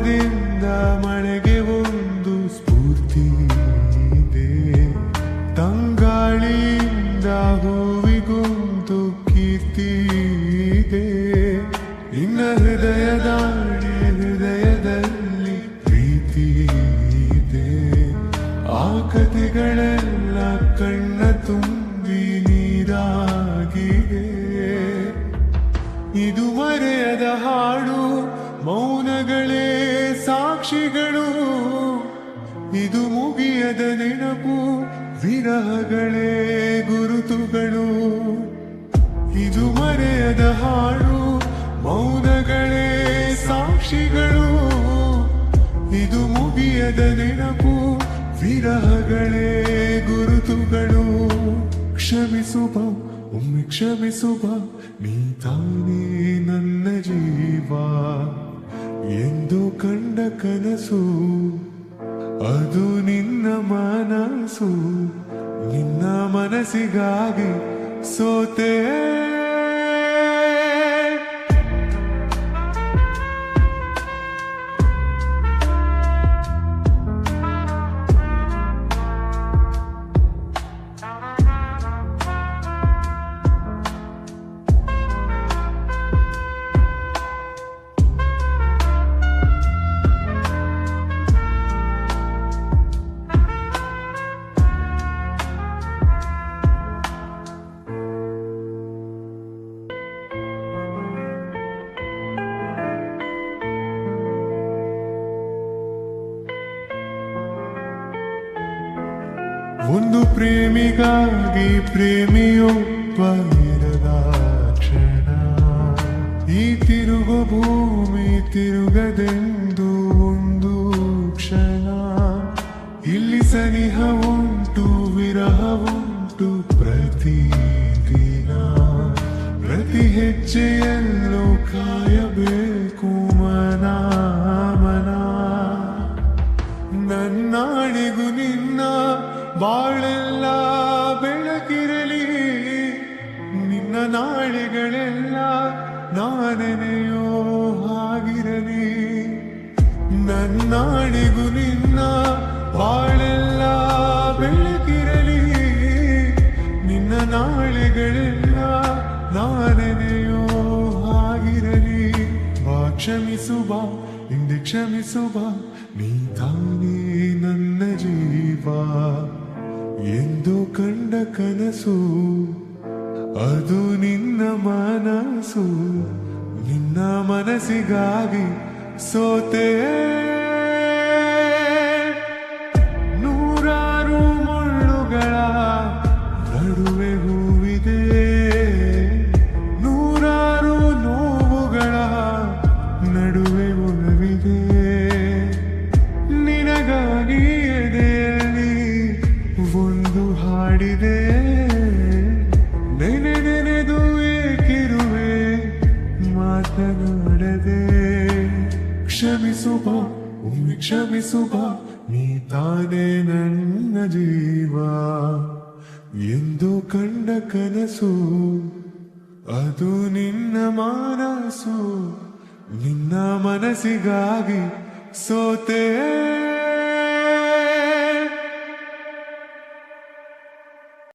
ಮೋಡದಿಂದ ಮಳೆಗೆ ಒಂದು ಸ್ಫೂರ್ತಿ ಇದೆ, ತಂಗಾಳಿಯಿಂದ ಹೂವಿಗೊಂದು ಕೀರ್ತಿ ಇದೆ. ನಿನ್ನ ಹೃದಯದಲ್ಲಿ ಪ್ರೀತಿ ಇದೆ, ಆ ಕಥೆಗಳೆಲ್ಲ ಕಣ್ಣ ತುಂಬಿ ನೀರಾಗಿದೆ. ಇದು ಮರೆಯದ ಹಾಡು, ಮೌನಗಳೇ ಸಾಕ್ಷಿಗಳು. ಇದು ಮುಗಿಯದ ನೆನಪು, ವಿರಹಗಳೇ ಗುರುತುಗಳು. ಇದು ಮರೆಯದ ಹಾಡು, ಮೌನಗಳೇ ಸಾಕ್ಷಿಗಳು. ಇದು ಮುಗಿಯದ ನೆನಪು, ವಿರಹಗಳೇ ಗುರುತುಗಳು. ಕ್ಷಮಿಸುವ, ಒಮ್ಮೆ ಕ್ಷಮಿಸುವ, ನೀ ತಾನೇ ನನ್ನ ಜೀವ. ಎಂದು ಕಂಡ ಕನಸು ಅದು ನಿನ್ನ ಮನಸ್ಸು, ನಿನ್ನ ಮನಸ್ಸಿಗಾಗಿ ಸೋತೆ. ಒಂದು ಪ್ರೇಮಿಗಾಗಿ ಪ್ರೇಮಿಯೊಬ್ಬ ಇರದ ಕ್ಷಣ, ಈ ತಿರುಗೋ ಭೂಮಿ ತಿರುಗದೆಂದು ಒಂದು ಕ್ಷಣ. ಇಲ್ಲಿ ಸನಿಹ ಉಂಟು, ವಿರಹ ಉಂಟು ಪ್ರತಿದಿನ. ಪ್ರತಿ ಹೆಜ್ಜೆಯಲ್ಲೂ ಕಾಯಬೇಕು ಮನ ಮನ. ನನ್ನಾಣೆಗೂ ನಿನ್ನ ಬಾಳೆಲ್ಲ ಬೆಳಕಿರಲಿ, ನಿನ್ನ ನಾಳೆಗಳೆಲ್ಲ ನಾನೆನೆಯೋ ಹಾಗಿರಲಿ. ನನ್ನಾಣೆಗೂ ನಿನ್ನ ಬಾಳೆಲ್ಲ ಬೆಳಕಿರಲಿ, ನಿನ್ನ ನಾಳೆಗಳೆಲ್ಲ ನಾನೆನೆಯೋ ಹಾಗಿರಲಿ. ಬಾ ಕ್ಷಮಿಸುವ, ಹಿಂದೆ ಕ್ಷಮಿಸುವ, ನೀ ತಾನೇ ನನ್ನ ಜೀವ. ಎಂದು ಕಂಡ ಕನಸು ಅದು ನಿನ್ನ ಮನಸ್ಸು, ನಿನ್ನ ಮನಸ್ಸಿಗಾಗಿ ಸೋತೆ. ನೂರಾರು ಮುಳ್ಳುಗಳ ನಡುವೆ ಹೂವಿದೆ, ನೂರಾರು ನೋವುಗಳ ನಡುವೆ ಒಲವಿದೆ. ನಿನಗಾಗಿ ಎದೆಯಲ್ಲಿ ಒಂದು ಹಾಡಿದೆ, ನೆನೆ ನೆನೆದು ಏಕಿರುವೆ ಮಾತನಾಡದೆ. ಕ್ಷಮಿಸುವ, ಒಮ್ಮೆ ಕ್ಷಮಿಸುವ, ನೀ ತಾನೇ ನನ್ನ ಜೀವ. ಎಂದು ಕಂಡ ಕನಸು ಅದು ನಿನ್ನ ಮನಸ್ಸು, ನಿನ್ನ ಮನಸ್ಸಿಗಾಗಿ ಸೋತೆ.